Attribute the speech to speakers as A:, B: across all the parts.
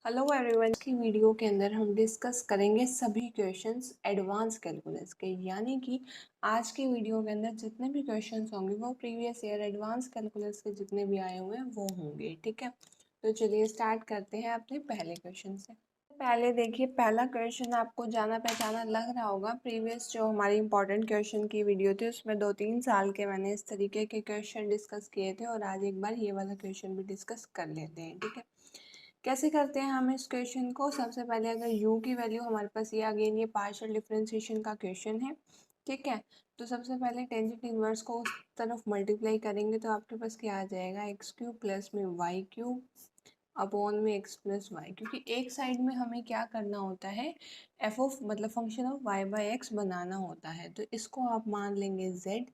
A: Hello everyone की video के अंदर हम डिस्कस करेंगे सभी क्वेश्चंस एडवांस कैलकुलस के, यानी कि आज की वीडियो के अंदर जितने भी क्वेश्चंस होंगे वो प्रीवियस ईयर एडवांस कैलकुलस के जितने भी आए हुए हैं वो होंगे। ठीक है, तो चलिए स्टार्ट करते हैं अपने पहले क्वेश्चन से। पहले देखिए, पहला क्वेश्चन आपको जाना पहचाना लग रहा होगा। प्रीवियस जो हमारी इंपॉर्टेंट क्वेश्चन की वीडियो थी उसमें 2-3 साल के मैंने इस तरीके के क्वेश्चन डिस्कस किए थे और आज एक बार ये वाला क्वेश्चन भी डिस्कस कर लेते हैं। ठीक है, कैसे करते हैं हम इस क्वेश्चन को। सबसे पहले अगर u की वैल्यू हमारे पास ये अगेन ये पार्शियल डिफरेंशिएशन का क्वेश्चन है। ठीक है, तो सबसे पहले टेंजेंट इनवर्स को उस तरफ मल्टीप्लाई करेंगे तो आपके पास क्या आ जाएगा, एक्स क्यूब प्लस में वाई क्यूब अपॉन में एक्स प्लस वाई, क्योंकि एक साइड में हमें क्या करना होता है, एफ ऑफ मतलब function of y by x बनाना होता है, तो इसको आप मान लेंगे z।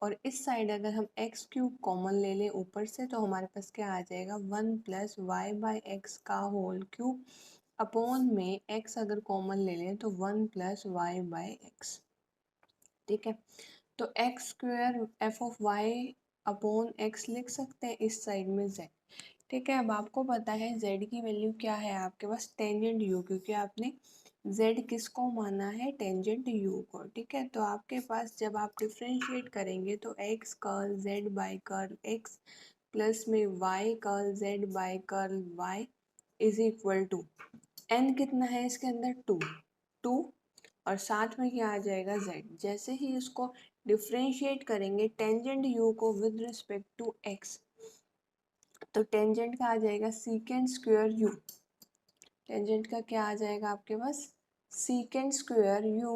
A: और इस साइड अगर हम एक्स क्यूब कॉमन ले लें ऊपर से तो हमारे पास क्या आ जाएगा, 1 प्लस वाई बाई एक्स का होल क्यूब अपॉन में एक्स अगर कॉमन ले लें तो 1 प्लस वाई बाई एक्स। ठीक है, तो x square f of y upon x लिख सकते हैं इस साइड में z। ठीक है, अब आपको पता है z की वैल्यू क्या है आपके पास, टेंजेंट u, क्योंकि आपने z किसको माना है, टेंजेंट u को। ठीक है, तो आपके पास जब आप डिफ्रेंशिएट करेंगे तो x curl z by curl x plus में y curl z by curl y is equal to n कितना है इसके अंदर 2 और साथ में क्या आ जाएगा z। जैसे ही इसको डिफ्रेंशिएट करेंगे टेंजेंट u को विद रिस्पेक्ट टू x, तो टेंजेंट का आ जाएगा सीकेंड स्क्वायर यू। टेंजेंट का क्या आ जाएगा आपके पास, सीकेंड स्क्वायर यू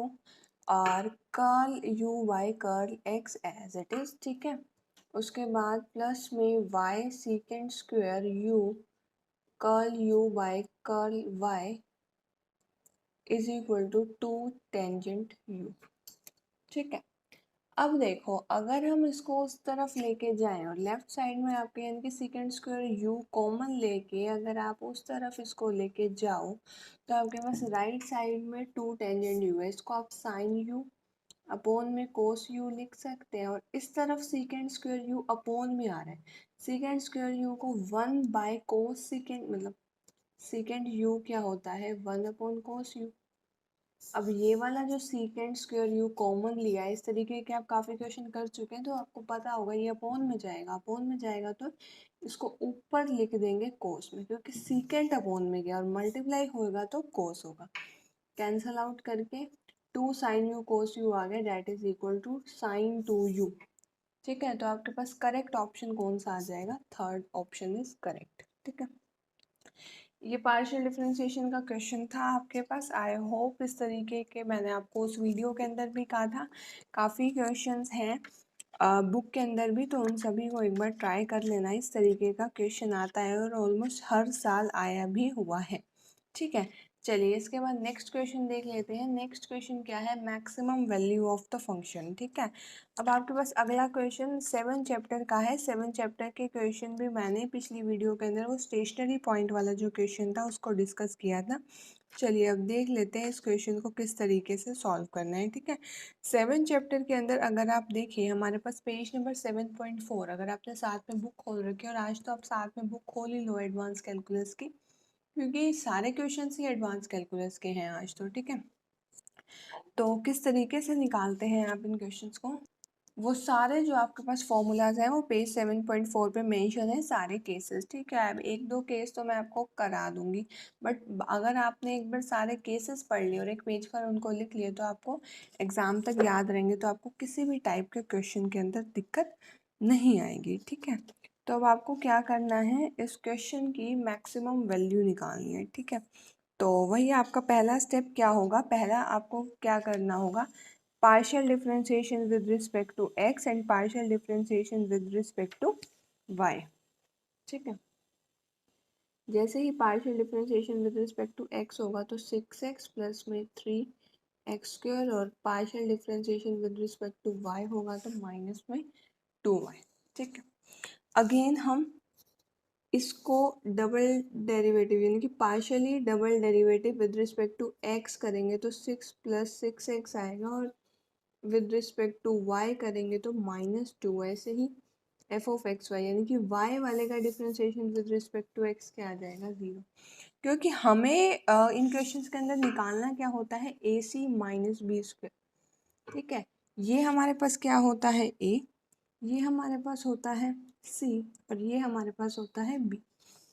A: और curl u by curl x as it is. ठीक है, उसके बाद प्लस में y secant square u curl u by curl y is equal to 2 tangent u. ठीक है, अब देखो अगर हम इसको उस तरफ लेके जाएं और लेफ्ट साइड में आपके यानी कि सेकंड स्क्वायर u कॉमन लेके अगर आप उस तरफ इसको लेके जाओ तो आपके पास राइट साइड में 2 टेंजेंट u है, इसको आप साइन u अपोन में कोस u लिख सकते हैं। और इस तरफ सेकंड स्क्वायर u अपोन में आ रहा है, सेकंड स्क्वायर u को 1 बाय कोस सेकंड मतलब सेकंड u क्या होता है 1 अपॉन कोस u। अब ये वाला जो सीकेंड स्क्वायर यू कॉमन लिया है, इस तरीके के आप काफ़ी क्वेश्चन कर चुके हैं तो आपको पता होगा ये अपोन में जाएगा, अपोन में जाएगा तो इसको ऊपर लिख देंगे कोस में, क्योंकि सीकेंड अपोन में गया और मल्टीप्लाई होगा तो कोस होगा। कैंसल आउट करके 2 साइन यू कोस यू आ गया, that is equal to sine 2u। ठीक है, तो आपके पास करेक्ट ऑप्शन कौन सा आ जाएगा, थर्ड ऑप्शन इज करेक्ट। ठीक है, ये पार्शियल डिफरेंशिएशन का क्वेश्चन था आपके पास। आई होप इस तरीके के मैंने आपको उस वीडियो के अंदर भी कहा था, काफ़ी क्वेश्चंस हैं बुक के अंदर भी, तो उन सभी को एक बार ट्राई कर लेना। इस तरीके का क्वेश्चन आता है और ऑलमोस्ट हर साल आया भी हुआ है। ठीक है, चलिए इसके बाद नेक्स्ट क्वेश्चन देख लेते हैं। नेक्स्ट क्वेश्चन क्या है, maximum value of the function. ठीक है, अब आपके पास अगला क्वेश्चन 7 चैप्टर का है। 7 चैप्टर के क्वेश्चन भी मैंने पिछली वीडियो के अंदर वो स्टेशनरी पॉइंट वाला जो क्वेश्चन था उसको डिस्कस किया था। चलिए अब देख लेते हैं इस क्वेश्चन को किस तरीके से सॉल्व करना है। ठीक है, 7 चैप्टर के अंदर अगर आप देखिए हमारे पास पेज नंबर 7.4, अगर आपने साथ में बुक खोल रखी है और आज तो आप साथ में बुक खोल ही लो एडवांस कैलकुलस की, क्योंकि सारे क्वेश्चन ही एडवांस कैलकुलस के हैं आज तो। ठीक है, तो किस तरीके से निकालते हैं आप इन क्वेश्चंस को, वो सारे जो आपके पास फॉर्मूलाज हैं वो पेज 7.4 पे मेंशन है सारे केसेस। ठीक है, अब एक दो केस तो मैं आपको करा दूंगी, बट अगर आपने एक बार सारे केसेस पढ़ लिए और एक पेज पर उनको लिख लिए तो आपको एग्ज़ाम तक याद रहेंगे, तो आपको किसी भी टाइप के क्वेश्चन के अंदर दिक्कत नहीं आएगी। ठीक है, तो अब आपको क्या करना है, इस क्वेश्चन की मैक्सिमम वैल्यू निकालनी है। ठीक है, तो वही आपका पहला स्टेप क्या होगा, पहला आपको क्या करना होगा, partial differentiation with respect to x and partial differentiation with respect to y। ठीक है, जैसे ही partial differentiation with respect to x होगा तो 6x प्लस में 3x स्क्वायर, और partial differentiation with respect to y होगा तो माइनस में 2y। ठीक है, अगेन हम इसको डबल डेरिवेटिव यानी कि partially double derivative with respect to x करेंगे तो 6 प्लस 6x आएगा, और विद रिस्पेक्ट टू y करेंगे तो -2। ऐसे ही एफ ऑफ एक्स वाई, यानी कि वाई वाले का differentiation with respect to x क्या आ जाएगा, 0। क्योंकि हमें इन क्वेश्चंस के अंदर निकालना क्या होता है, ए सी माइनस बी स्क्वायर। ठीक है, ये हमारे पास क्या होता है ए, ये हमारे पास होता है सी, और ये हमारे पास होता है बी।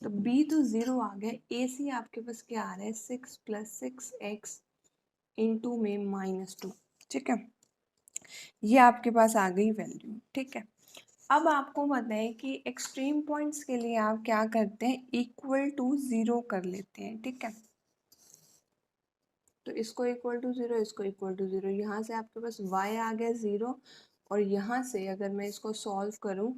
A: तो बी तो 0 आ गया, ए सी आपके पास क्या आ रहा है, 6 + 6x इंटू में -2। ठीक है, ये आपके पास आ गई वैल्यू। ठीक है, अब आपको बताएं कि एक्सट्रीम पॉइंट्स के लिए आप क्या करते हैं, इक्वल टू 0 कर लेते हैं। ठीक है, तो इसको इक्वल टू 0, इसको इक्वल टू 0, यहाँ से आपके पास y आ गया 0, और यहाँ से अगर मैं इसको सॉल्व करूँ,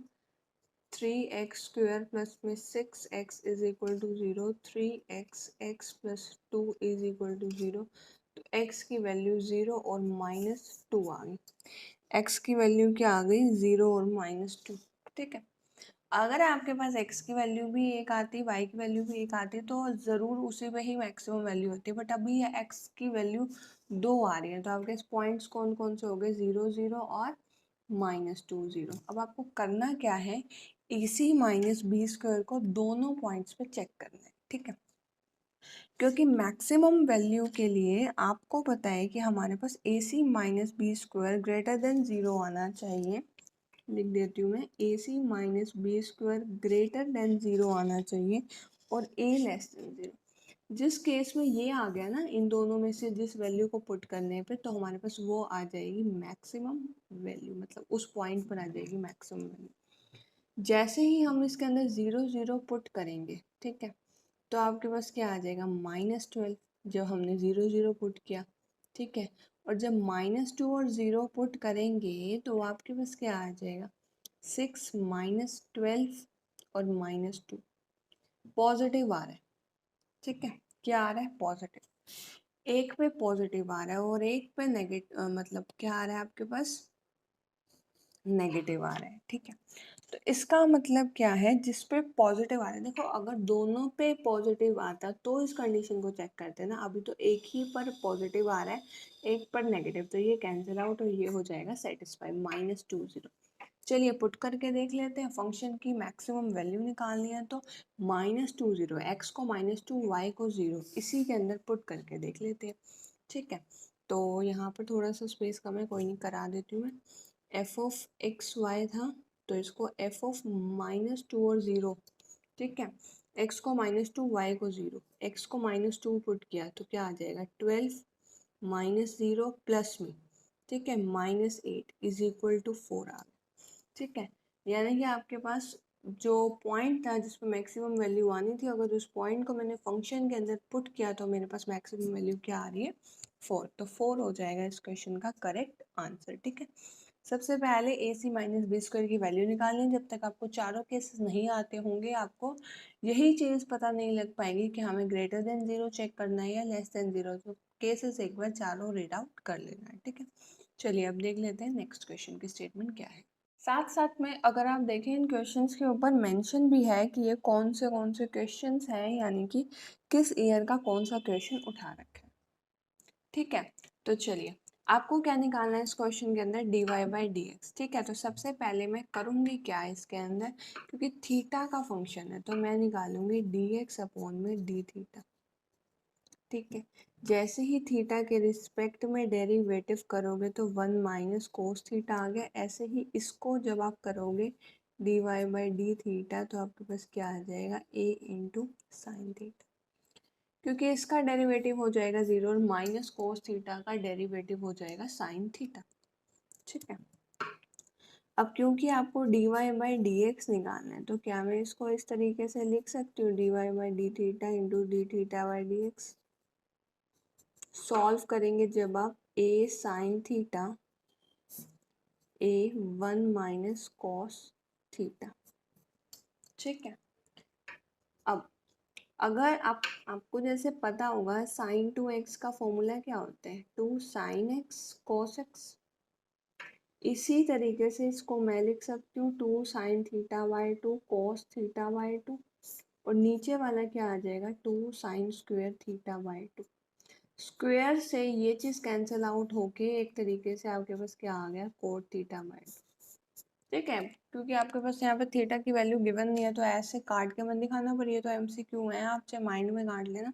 A: 3x² प्लस में 6x is equal to 0, 3x x plus 2 is equal to 0, तो x की वैल्यू 0 और -2 आ गई। x की वैल्यू क्या आ गई, 0 और -2। ठीक है, अगर आपके पास x की वैल्यू भी एक आती, y की वैल्यू भी एक आती, तो ज़रूर उसी पे ही मैक्सिमम वैल्यू होती है। बट अभी ये x की वैल्यू 2 आ रही है, तो आपके पॉइंट्स कौन कौन से हो गए, 0 0 और -2 0। अब आपको करना क्या है, ए सी माइनस बी स्क्वायर को दोनों पॉइंट्स पे चेक करना है। ठीक है, क्योंकि मैक्सिमम वैल्यू के लिए आपको पता है कि हमारे पास a c minus b square greater than 0 आना चाहिए। लिख देती हूँ मैं, a c minus b square greater than 0 आना चाहिए, और ए लेस देन 0। जिस केस में ये आ गया ना, इन दोनों में से जिस वैल्यू को पुट करने पे, तो हमारे पास वो आ जाएगी मैक्सिमम वैल्यू, मतलब उस पॉइंट पर आ जाएगी मैक्सिमम वैल्यू। जैसे ही हम इसके अंदर 0 0 पुट करेंगे, ठीक है, तो आपके पास क्या आ जाएगा, -12, जब हमने 0 0 पुट किया। ठीक है, और जब -2 और 0 पुट करेंगे तो आपके पास क्या आ जाएगा, 6 -12 और -2, पॉजिटिव आ रहा है। ठीक है, क्या आ रहा है, पॉजिटिव। एक पे पॉजिटिव आ रहा है और एक पे नेगेटिव, मतलब क्या आ रहा है आपके पास, नेगेटिव आ रहा है। ठीक है, तो इसका मतलब क्या है, जिस पे पॉजिटिव आ रहा है, देखो अगर दोनों पे पॉजिटिव आता तो इस कंडीशन को चेक करते हैं ना, अभी तो एक ही पर पॉजिटिव आ रहा है, एक पर नेगेटिव, तो ये कैंसिल आउट और ये हो जाएगा सेटिस्फाई, -2 0। चलिए पुट करके देख लेते हैं, फंक्शन की मैक्सिमम वैल्यू निकालनी है, तो -2 0, एक्स को -2, वाई को 0, इसी के अंदर पुट करके देख लेते हैं। ठीक है, तो यहाँ पर थोड़ा सा स्पेस कम है, कोई नहीं, करा देती हूँ मैं। एफ ऑफ एक्स वाई था, तो इसको एफ ऑफ -2 और 0। ठीक है, एक्स को -2, वाई को 0, एक्स को -2 पुट किया तो क्या आ जाएगा, 12 -0 प्लस में, ठीक है, -8 इज इक्वल टू 4 आ गया। ठीक है, यानी कि आपके पास जो पॉइंट था जिस पर मैक्सिमम वैल्यू आनी थी, अगर उस पॉइंट को मैंने फंक्शन के अंदर पुट किया तो मेरे पास मैक्सिमम वैल्यू क्या आ रही है, 4। तो 4 हो जाएगा इस क्वेश्चन का करेक्ट आंसर। ठीक है, सबसे पहले ए सी माइनस बी स्क्वायर की वैल्यू निकालनी। जब तक आपको चारों केसेस नहीं आते होंगे, आपको यही चीज़ पता नहीं लग पाएगी कि हमें ग्रेटर देन 0 चेक करना है या लेस देन 0। तो केसेस एक बार चारों रीड आउट कर लेना है। ठीक है, चलिए अब देख लेते हैं नेक्स्ट क्वेश्चन की स्टेटमेंट क्या है। साथ साथ में अगर आप देखें, इन क्वेश्चंस के ऊपर मेंशन भी है कि ये कौन से क्वेश्चंस हैं, यानी कि किस ईयर का कौन सा क्वेश्चन उठा रखा है। ठीक है, तो चलिए आपको क्या निकालना है इस क्वेश्चन के अंदर, dy बाई डी एक्स। ठीक है, तो सबसे पहले मैं करूँगी क्या इसके अंदर, क्योंकि थीटा का फंक्शन है, तो मैं निकालूंगी dx अपॉन में डी थीटा। ठीक है, जैसे ही थीटा के रिस्पेक्ट में डेरिवेटिव करोगे तो 1 माइनस कोस थीटा आ गया। ऐसे ही इसको जब आप करोगे dy बाई डी थीटा, तो आपके पास क्या आ जाएगा, a इंटू साइन थीटा, क्योंकि इसका डेरिवेटिव हो जाएगा 0 और माइनस कोस थीटा का डेरिवेटिव हो जाएगा साइन थीटा। ठीक है, अब क्योंकि आपको dy बाई डी एक्स निकालना है, तो क्या मैं इसको इस तरीके से लिख सकती हूँ, dy by D theta into D theta by D x. Solve करेंगे जब आप, a sine theta, a 1 minus cos theta. ठीक है, अब अगर आपको जैसे पता होगा साइन 2x का फॉर्मूला क्या होता है, 2 साइन एक्स कॉस एक्स। इसी तरीके से इसको मैं लिख सकती हूँ 2 sine theta by 2 cos theta by 2, और नीचे वाला क्या आ जाएगा, 2 sine square theta by 2। Square से ये चीज़ कैंसिल आउट होके एक तरीके से आपके पास क्या आ गया, कोट थीटा बाई 2। ठीक है, क्योंकि आपके पास यहाँ पे थीटा की वैल्यू गिवन नहीं है तो ऐसे काट के मत दिखाना, पर ये तो एमसीक्यू है, आप चाहे माइंड में काट लेना।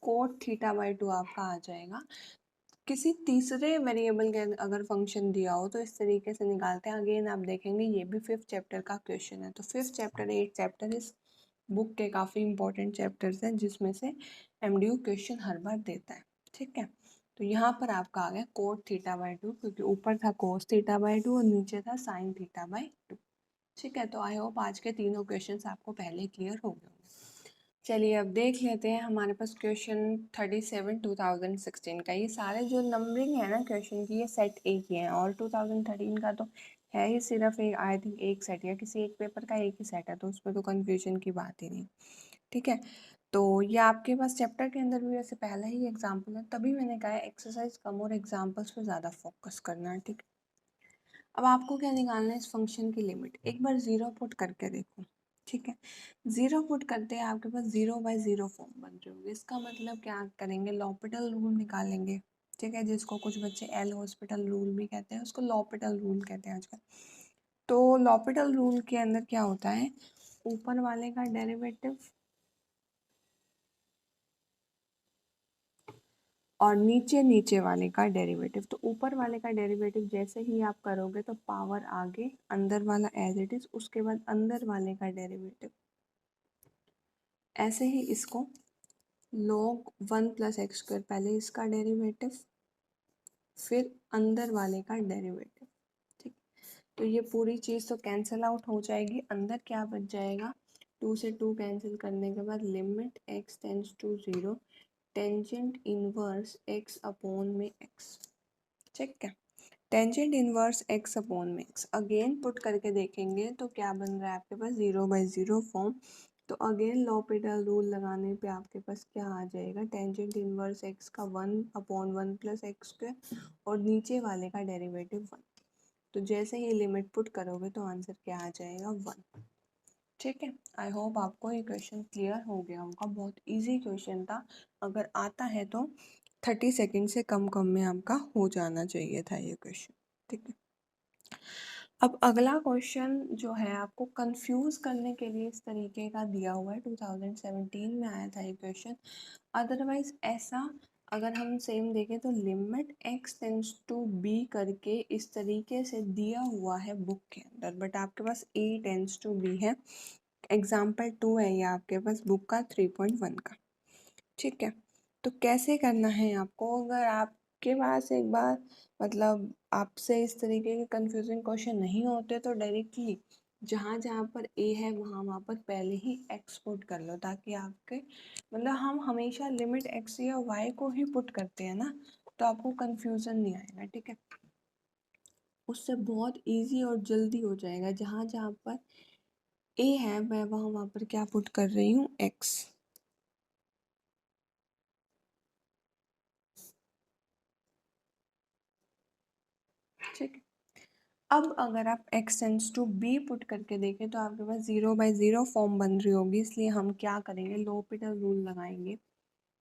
A: कोट थीटा बाई 2 आपका आ जाएगा। किसी तीसरे वेरिएबल के अगर फंक्शन दिया हो तो इस तरीके से निकालते हैं। अगेन आप देखेंगे ये भी 5th चैप्टर का क्वेश्चन है। तो 5th चैप्टर 8th चैप्टर इस बुक के काफ़ी इंपॉर्टेंट चैप्टर्स हैं जिसमें से एमडीयू क्वेश्चन हर बार देता है। ठीक है, तो यहाँ पर आपका आ गया कोट थीटा बाई 2, क्योंकि ऊपर था कोस थीटा बाई 2 और नीचे था साइन थीटा बाई 2। ठीक है, तो आई होप आज के तीनों क्वेश्चंस आपको पहले क्लियर हो गए होंगे। चलिए अब देख लेते हैं हमारे पास क्वेश्चन 37 2016 का। ये सारे जो नंबरिंग है ना क्वेश्चन की, ये सेट एक ही है, और 2013 का तो है ही सिर्फ एक, आई थिंक एक सेट, या किसी एक पेपर का एक ही सेट है, तो उसमें तो कन्फ्यूजन की बात ही नहीं। ठीक है, तो ये आपके पास चैप्टर के अंदर भी वैसे पहला ही एग्जाम्पल है, तभी मैंने कहा है एक्सरसाइज कम और एग्जाम्पल्स पे ज़्यादा फोकस करना है। ठीक है, अब आपको क्या निकालना है, इस फंक्शन की लिमिट। एक बार ज़ीरो पुट करके देखो। ठीक है, ज़ीरो पुट करते हैं आपके पास 0/0 फॉर्म बन रही होगी। इसका मतलब क्या करेंगे, लॉपिटल रूल निकालेंगे। ठीक है, जिसको कुछ बच्चे एल हॉस्पिटल रूल भी कहते हैं, उसको लॉपिटल रूल कहते हैं आजकल। तो लॉपिटल रूल के अंदर क्या होता है, ऊपर वाले का डेरिवेटिव और नीचे नीचे वाले का डेरिवेटिव। तो ऊपर वाले का डेरिवेटिव जैसे ही आप करोगे तो पावर आगे, अंदर वाला एज इट इज, उसके बाद अंदर वाले का डेरिवेटिव। ऐसे ही इसको log 1+x², पहले इसका डेरिवेटिव फिर अंदर वाले का डेरिवेटिव। ठीक, तो ये पूरी चीज़ तो कैंसिल आउट हो जाएगी। अंदर क्या बच जाएगा, 2 से 2 कैंसिल करने के बाद limit x tends to 0 tangent inverse x upon में x। ठीक है, टेंजेंट इनवर्स x अपॉन में x अगेन पुट करके देखेंगे तो क्या बन रहा है आपके पास, 0/0 फॉर्म। तो अगेन लॉपिटल रूल लगाने पे आपके पास क्या आ जाएगा, टेंजेंट इनवर्स x का 1/1+x² और नीचे वाले का डेरिवेटिव 1। तो जैसे ही लिमिट पुट करोगे तो आंसर क्या आ जाएगा, 1। ठीक है, आई होप आपको ये क्वेश्चन क्लियर हो गया होगा। बहुत इजी क्वेश्चन था, अगर आता है तो 30 सेकेंड से कम कम में आपका हो जाना चाहिए था ये क्वेश्चन। ठीक है, अब अगला क्वेश्चन जो है आपको कंफ्यूज करने के लिए इस तरीके का दिया हुआ है, 2017 में आया था ये क्वेश्चन। अदरवाइज ऐसा अगर हम सेम देखें तो limit x tends to b करके इस तरीके से दिया हुआ है बुक के अंदर, बट आपके पास a टेंड्स टू b है। एग्जाम्पल 2 है ये आपके पास बुक का 3.1 का। ठीक है, तो कैसे करना है आपको, अगर आपके पास एक बार मतलब आपसे इस तरीके के कंफ्यूजिंग क्वेश्चन नहीं होते तो डायरेक्टली जहाँ जहाँ पर ए है वहाँ वहाँ पर पहले ही एक्सपोर्ट कर लो, ताकि आपके मतलब हम हमेशा लिमिट एक्स या वाई को ही पुट करते हैं ना, तो आपको कंफ्यूजन नहीं आएगा। ठीक है, उससे बहुत इजी और जल्दी हो जाएगा। जहाँ जहाँ पर ए है मैं वहाँ वहाँ पर क्या पुट कर रही हूँ, एक्स। ठीक है, अब अगर आप x tends to b put करके देखें तो आपके पास 0/0 फॉर्म बन रही होगी। इसलिए हम क्या करेंगे, लॉपिटल रूल लगाएंगे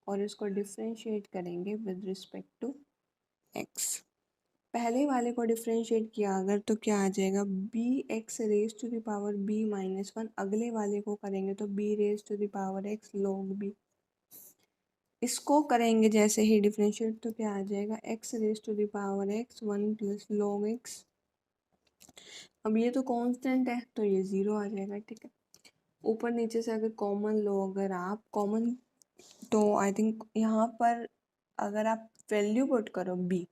A: और इसको डिफ्रेंशिएट करेंगे विद रिस्पेक्ट टू x। पहले वाले को डिफ्रेंशिएट किया अगर तो क्या आ जाएगा, bx raise to the power b-1। अगले वाले को करेंगे तो b raise to the power x log b। इसको करेंगे जैसे ही डिफ्रेंशिएट तो क्या आ जाएगा, x raise to the power x 1 + log x। अब ये तो कांस्टेंट है तो ये 0 आ जाएगा। ठीक है, ऊपर नीचे से अगर कॉमन लो, अगर आप कॉमन, तो आई थिंक यहाँ पर अगर आप वैल्यू पुट करो b।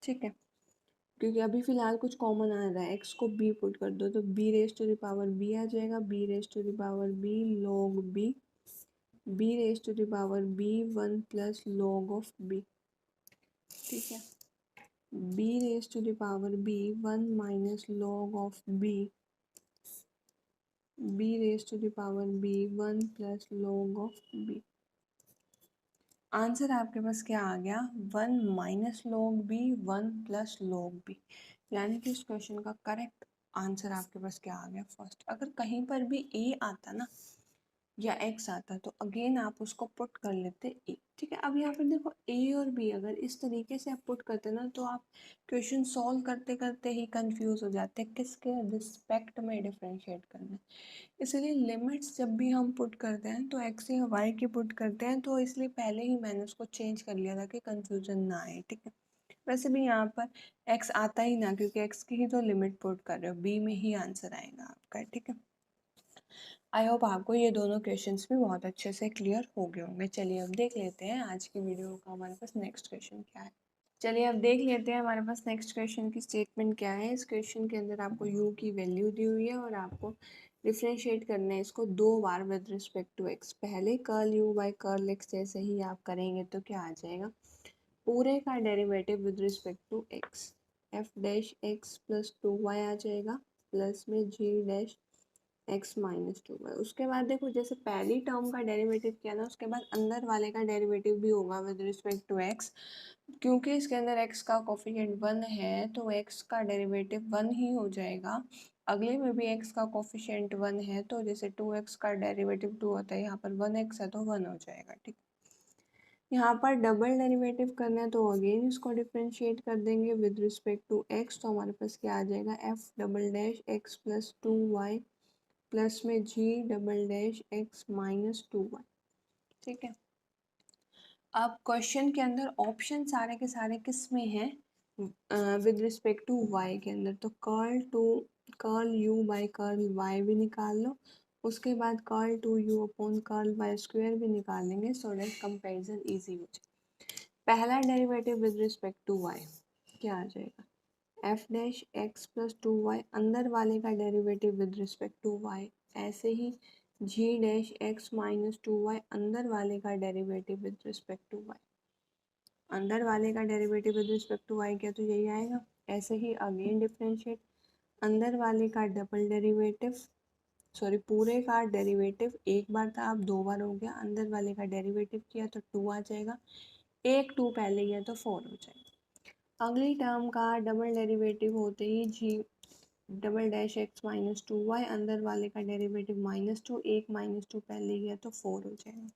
A: ठीक है, क्योंकि अभी फिलहाल कुछ कॉमन आ रहा है, x को b पुट कर दो तो b raise to the power b आ जाएगा, b raise to the power b log b, b raise to the power b 1 + log of b। ठीक है, b raise to the power b 1 - log of b, b raise to the power b 1 + log of b। Answer आपके पास क्या आ गया, 1 - log b 1 + log b। यानी कि इस question का करेक्ट आंसर आपके पास क्या आ गया, फर्स्ट। अगर कहीं पर भी ए आता ना या x आता तो अगेन आप उसको पुट कर लेते a, ठीक है। अब यहाँ पर देखो a और b अगर इस तरीके से आप पुट करते ना तो आप क्वेश्चन सॉल्व करते करते ही कंफ्यूज हो जाते हैं किसके रिस्पेक्ट में डिफरेंशिएट करना है। इसलिए लिमिट्स जब भी हम पुट करते हैं तो x या y की पुट करते हैं, तो इसलिए पहले ही मैंने उसको चेंज कर लिया था कि कंफ्यूजन ना आए, ठीक है। वैसे भी यहाँ पर x आता ही ना, क्योंकि x की ही तो लिमिट पुट कर रहे हो, b में ही आंसर आएगा आपका, ठीक है। आई होप आपको ये दोनों क्वेश्चंस भी बहुत अच्छे से क्लियर हो गए होंगे। चलिए अब देख लेते हैं आज की वीडियो का हमारे पास नेक्स्ट क्वेश्चन क्या है। चलिए अब देख लेते हैं हमारे पास नेक्स्ट क्वेश्चन की स्टेटमेंट क्या है। इस क्वेश्चन के अंदर आपको u की वैल्यू दी हुई है और आपको डिफ्रेंशिएट करना है इसको 2 बार विद रिस्पेक्ट टू x। पहले curl u by curl x जैसे ही आप करेंगे तो क्या आ जाएगा, पूरे का derivative with respect to x, f dash x plus 2y आ जाएगा प्लस में g dash x minus 2y। उसके बाद देखो जैसे पहली टर्म का डेरिवेटिव किया ना, उसके बाद अंदर वाले का डेरिवेटिव भी होगा विद रिस्पेक्ट टू x। क्योंकि इसके अंदर x का कोफिशिएंट 1 है तो x का डेरिवेटिव 1 ही हो जाएगा। अगले में भी x का कोफिशिएंट 1 है तो जैसे 2x का डेरिवेटिव 2 होता है, यहाँ पर 1x है तो 1 हो जाएगा, ठीक। यहाँ पर डबल डेरिवेटिव करना है तो अगेन इसको डिफ्रेंशिएट कर देंगे विद रिस्पेक्ट टू x, तो हमारे पास क्या आ जाएगा, f double dash x plus 2y plus में g double dash x minus 2y, ठीक है। अब क्वेश्चन के अंदर ऑप्शन सारे के सारे किस में हैं, विद रिस्पेक्ट टू y के अंदर, तो curl u by curl y भी निकाल लो, उसके बाद curl 2u upon curl y square भी निकाल लेंगे सो दैट कंपैरिजन इजी हो जाए। पहला derivative with respect to y क्या आ जाएगा, f dash x plus 2y, अंदर वाले का derivative with respect to y, ऐसे ही g dash x minus 2y, अंदर वाले का derivative with respect to y, अंदर वाले का derivative with respect to y क्या, तो यही आएगा। ऐसे ही अगेन डिफरेंशिएट, अंदर वाले का डबल डेरिवेटिव, सॉरी पूरे का डेरिवेटिव एक बार था अब 2 बार हो गया, अंदर वाले का डेरिवेटिव किया तो 2 आ जाएगा, एक 2 पहले गया तो 4 हो जाएगा। अगली टर्म का डबल डेरिवेटिव होते ही g double dash x minus 2y, अंदर वाले का डेरिवेटिव -2, एक -2 पहले गया तो 4 हो जाएगा।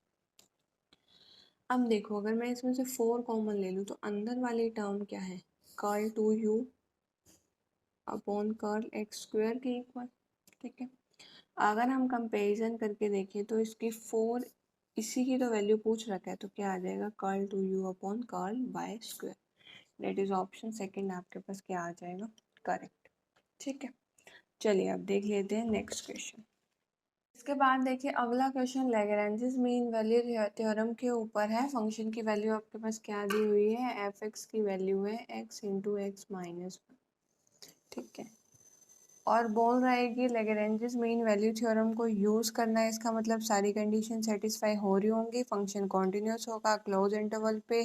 A: अब देखो अगर मैं इसमें से 4 कॉमन ले लूँ तो अंदर वाली टर्म क्या है, curl 2u upon curl x square के इक्वल, ठीक है। अगर हम कंपैरिजन करके देखें तो इसकी 4 इसी की तो वैल्यू पूछ रखा है तो क्या आ जाएगा, curl 2u upon curl y square, that is option second आपके पास क्या आ जाएगा, करेक्ट, ठीक है। चलिए अब देख लेते हैं नेक्स्ट क्वेश्चन। इसके बाद देखिए अगला question Lagrange's mean value theorem के ऊपर है। फंक्शन की वैल्यू आपके पास क्या दी हुई है, एफ एक्स की वैल्यू है x इंटू एक्स माइनस 1, ठीक है। और बोल रहा है कि लैग्रेंजेस मीन वैल्यू थ्योरम को यूज़ करना है, इसका मतलब सारी कंडीशन सेटिस्फाई हो रही होंगी, फंक्शन कॉन्टिन्यूस होगा क्लोज इंटरवल पे,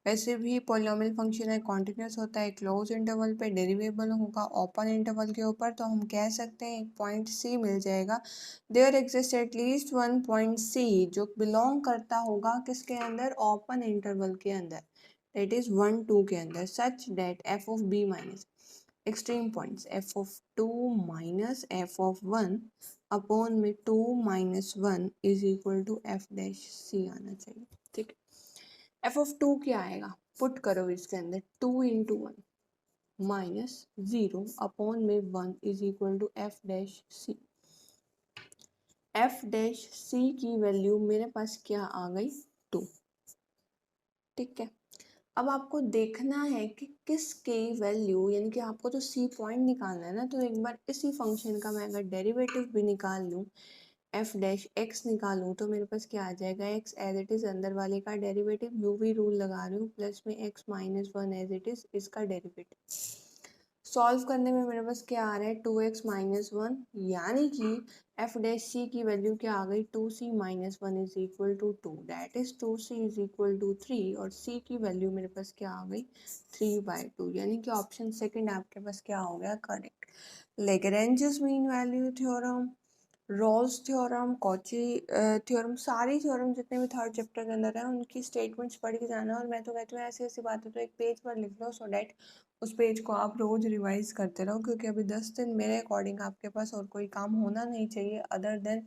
A: वैसे भी पोलिनोमियल फंक्शन है कॉन्टिन्यूस होता है क्लोज इंटरवल पे, डेरिवेबल होगा ओपन इंटरवल के ऊपर, तो हम कह सकते हैं एक पॉइंट सी मिल जाएगा, there exist at least one point C जो बिलोंग करता होगा किसके अंदर, ओपन इंटरवल के अंदर, दैट इज 1 2 के अंदर, such that f of b minus extreme points f of 2 minus f of 1 upon में 2 minus 1 is equal to f dash c आना चाहिए, ठीक है। f of 2 क्या आएगा, पुट करो इसके अंदर 2 इंटू 1 माइनस 0 अपॉन में 1 is equal to f dash c। f dash c की वैल्यू मेरे पास क्या आ गई, 2, ठीक है। अब आपको देखना है कि किसके वैल्यू, यानी कि आपको तो सी पॉइंट निकालना है ना, तो एक बार इसी फंक्शन का मैं अगर डेरिवेटिव भी निकाल लूँ, एफ डैश एक्स निकालूँ तो मेरे पास क्या आ जाएगा, एक्स एज इट इज़ अंदर वाले का डेरिवेटिव, यू भी रूल लगा रही हूँ, प्लस में x minus 1 as it is इसका डेरिवेटिव। सॉल्व करने में मेरे पास क्या आ रहा है, 2x माइनस 1, यानी कि एफ डैश सी की वैल्यू क्या आ गई, 2c minus 1 is equal to 2, that is 2c is equal to 3, और c की वैल्यू मेरे पास क्या आ गई, 3/2, यानी कि ऑप्शन सेकंड आपके पास क्या हो गया, correct. Lagrange's mean value theorem, Rolle's theorem, Cauchy theorem, सारी थ्योरम जितने भी थर्ड चैप्टर के अंदर है उनकी स्टेटमेंट्स पढ़ के जाना, और मैं तो कहती हूँ ऐसी ऐसी बातें तो एक पेज पर लिख लो सो डैट उस पेज को आप रोज रिवाइज करते रहो, क्योंकि अभी 10 दिन मेरे अकॉर्डिंग आपके पास और कोई काम होना नहीं चाहिए अदर देन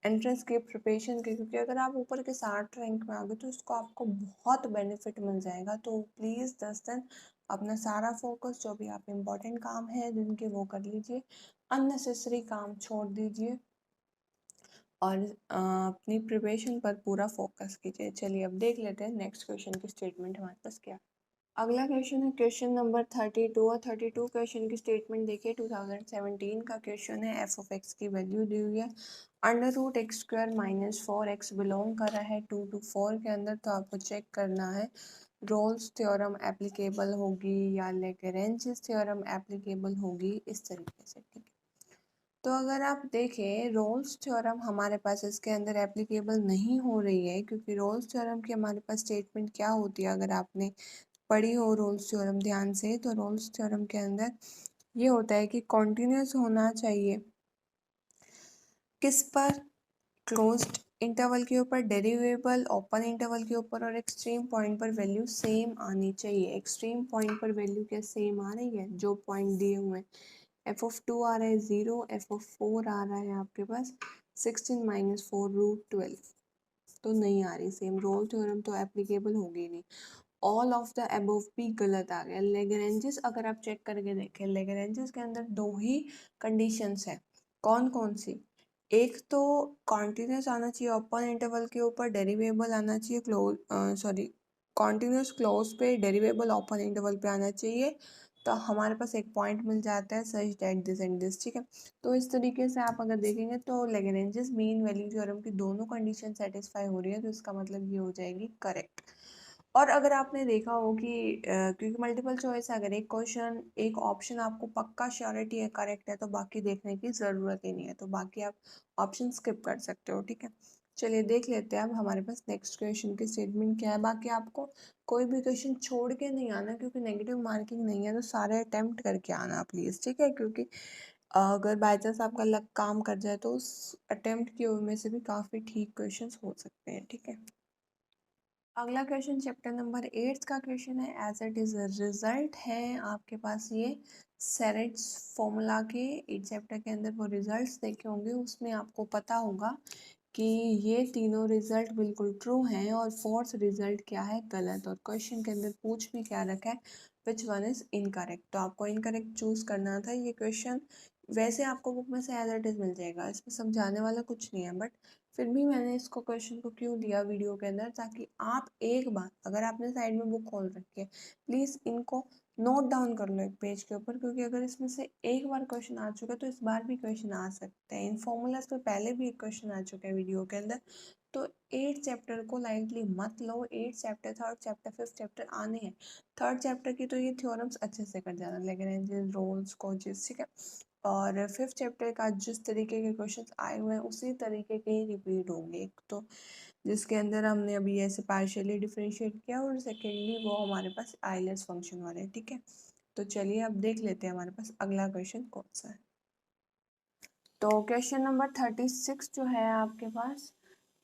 A: एंट्रेंस की प्रिपरेशन की, क्योंकि अगर आप ऊपर के 60 रैंक में आ गए तो इसको आपको बहुत बेनिफिट मिल जाएगा। तो प्लीज़ 10 दिन अपना सारा फोकस जो भी आप इम्पोर्टेंट काम है दिन के वो कर लीजिए, अननेसेसरी काम छोड़ दीजिए और अपनी प्रिपरेशन पर पूरा फोकस कीजिए। चलिए अब देख लेते हैं नेक्स्ट क्वेश्चन की स्टेटमेंट हमारे पास क्या है। अगला क्वेश्चन है क्वेश्चन नंबर 32 और 32 क्वेश्चन की स्टेटमेंट देखिए। 2017 का क्वेश्चन है, एफ ऑफ एक्स की वैल्यू दी हुई है, under root x square minus 4x belong कर रहा है 2 to 4 के अंदर। तो आपको चेक करना है रोल्स थ्योरम एप्लीकेबल होगी या लेग्रेंज थ्योरम एप्लीकेबल होगी, इस तरीके से, ठीक है। तो अगर आप देखें रोल्स थ्योरम हमारे पास इसके अंदर एप्लीकेबल नहीं हो रही है, क्योंकि रोल्स थ्योरम की हमारे पास स्टेटमेंट क्या होती है, अगर आपने पढ़ी हो रोल्स थ्योरम ध्यान से, तो रोल्स थ्योरम के अंदर ये होता है कि कॉन्टिन्यूस होना चाहिए किस पर, क्लोज्ड इंटरवल के ऊपर, डेरिवेबल ओपन इंटरवल के ऊपर, और एक्सट्रीम पॉइंट पर वैल्यू सेम आनी चाहिए। एक्सट्रीम पॉइंट पर वैल्यू क्या सेम आ रही है, जो पॉइंट दिए हुए हैं, एफ ऑफ 2 आ रहा है 0, एफ ऑफ 4 आ रहा है आपके पास 16 माइनस 4 रूट 12, तो नहीं आ रही सेम। रोल थ्योरम तो एप्लीकेबल होगी नहीं। ऑल ऑफ द अबव भी गलत आ गया। लेग्रेंजेस अगर आप चेक करके देखें, लेग्रेंजेस के अंदर दो ही कंडीशंस है, कौन कौन सी, एक तो कॉन्टिन्यूस आना चाहिए ओपन इंटरवल के ऊपर, डेरिवेबल आना चाहिए क्लोज, सॉरी, कॉन्टिन्यूस क्लोज पे, डेरिवेबल ओपन इंटरवल पे आना चाहिए, तो हमारे पास एक पॉइंट मिल जाता है such that this and this, ठीक है। तो इस तरीके से आप अगर देखेंगे तो लेग्रेंजेस मीन वैल्यू थ्योरम की दोनों कंडीशन सेटिस्फाई हो रही है, तो इसका मतलब ये हो जाएगी करेक्ट। और अगर आपने देखा हो कि क्योंकि मल्टीपल चॉइस है, अगर एक क्वेश्चन एक ऑप्शन आपको पक्का श्योरिटी है करेक्ट है, तो बाकी देखने की ज़रूरत ही नहीं है, तो बाकी आप ऑप्शन स्किप कर सकते हो, ठीक है। चलिए देख लेते हैं अब हमारे पास नेक्स्ट क्वेश्चन की स्टेटमेंट क्या है। बाकी आपको कोई भी क्वेश्चन छोड़ के नहीं आना, क्योंकि नेगेटिव मार्किंग नहीं है, तो सारे अटेम्प्ट करके आना प्लीज़, ठीक है। क्योंकि अगर बाई चांस आपका लक काम कर जाए तो उस अटेम्प्ट की में से भी काफ़ी ठीक क्वेश्चन हो सकते हैं, ठीक है। अगला क्वेश्चन चैप्टर नंबर 8 का क्वेश्चन है, एज इट इज रिजल्ट है आपके पास ये सेरेट्स फॉर्मूला के 8 चैप्टर के अंदर वो रिजल्ट्स देखे होंगे, उसमें आपको पता होगा कि ये तीनों रिजल्ट बिल्कुल ट्रू हैं और फोर्थ रिजल्ट क्या है, गलत। और क्वेश्चन के अंदर पूछ भी क्या रखा है, विच वन इज इनकरेक्ट, तो आपको इनकरेक्ट चूज करना था। ये क्वेश्चन वैसे आपको बुक में से एज इट इज मिल जाएगा, इसमें समझाने वाला कुछ नहीं है, बट फिर भी मैंने इसको क्वेश्चन को क्यों दिया वीडियो के अंदर, ताकि आप एक बार, अगर आपने साइड में बुक खोल रखी है, प्लीज़ इनको नोट डाउन कर लो एक पेज के ऊपर, क्योंकि अगर इसमें से एक बार क्वेश्चन आ चुका है तो इस बार भी क्वेश्चन आ सकते हैं। इन फॉर्मूलाज पे पहले भी एक क्वेश्चन आ चुका है वीडियो के अंदर, तो 8 चैप्टर को लाइटली मत लो। 8 chapter, third chapter, fifth chapter आने हैं। थर्ड चैप्टर की तो ये थ्योरम्स अच्छे से कर जाना, लेग्रेंजेस, रोल्स, कॉचेस, ठीक है। और फिफ्थ चैप्टर का जिस तरीके के क्वेश्चंस आए हुए हैं उसी तरीके के ही रिपीट होंगे। एक तो जिसके अंदर हमने अभी ऐसे पार्शियली डिफरेंशिएट किया, और सेकेंडली वो हमारे पास आइलेट्स फंक्शन वाले हैं, ठीक है। तो चलिए अब देख लेते हैं हमारे पास अगला क्वेश्चन कौन सा है। तो क्वेश्चन नंबर 36 जो है आपके पास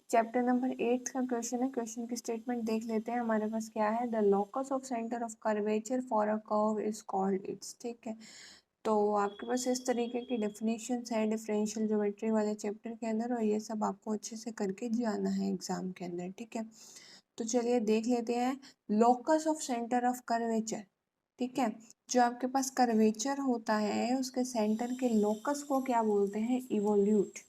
A: चैप्टर नंबर 8 का क्वेश्चन है। क्वेश्चन की स्टेटमेंट देख लेते हैं हमारे पास क्या है। The locus of centre of curvature for a curve is called its, ठीक है। तो आपके पास इस तरीके की डेफिनेशंस है डिफरेंशियल ज्योमेट्री वाले चैप्टर के अंदर, और ये सब आपको अच्छे से करके जाना है एग्जाम के अंदर, ठीक है। तो चलिए देख लेते हैं locus of centre of curvature, ठीक है। जो आपके पास कर्वेचर होता है उसके सेंटर के लोकस को क्या बोलते हैं, इवोल्यूट,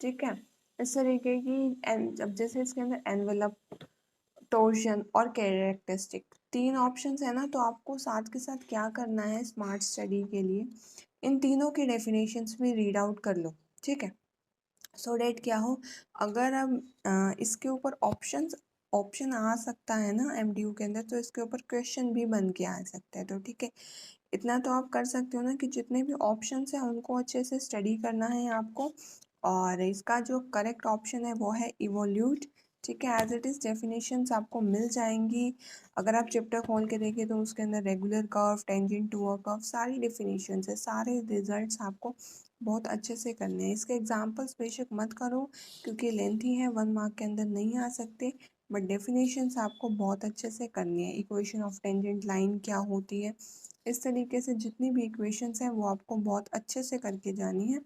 A: ठीक है। इस तरीके की अब जैसे इसके अंदर एनवेलप, टोर्शन और कैरेक्टरिस्टिक तीन ऑप्शंस है ना, तो आपको साथ के साथ क्या करना है स्मार्ट स्टडी के लिए, इन तीनों की डेफिनेशंस भी रीड आउट कर लो, ठीक है। सो डेट क्या हो, अगर अब इसके ऊपर ऑप्शन आ सकता है ना एमडीयू के अंदर, तो इसके ऊपर क्वेश्चन भी बन के आ सकता है, तो ठीक है। इतना तो आप कर सकते हो ना कि जितने भी ऑप्शंस हैं उनको अच्छे से स्टडी करना है आपको, और इसका जो करेक्ट ऑप्शन है वो है इवोल्यूट, ठीक है। एज इट इज़ डेफिनेशंस आपको मिल जाएंगी। अगर आप चैप्टर खोल के देखें तो उसके अंदर regular curve, tangent to a curve, सारी डेफिनेशंस है, सारे रिजल्ट्स आपको बहुत अच्छे से करने हैं। इसके एग्जाम्पल्स बेशक मत करो क्योंकि लेंथी है, 1 मार्क के अंदर नहीं आ सकते, बट डेफिनेशंस आपको बहुत अच्छे से करनी है। इक्वेशन ऑफ टेंजेंट लाइन क्या होती है, इस तरीके से जितनी भी इक्वेशंस हैं वो आपको बहुत अच्छे से करके जानी है,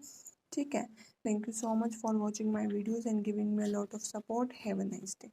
A: ठीक है। Thank you so much for watching my videos and giving me a lot of support. Have a nice day.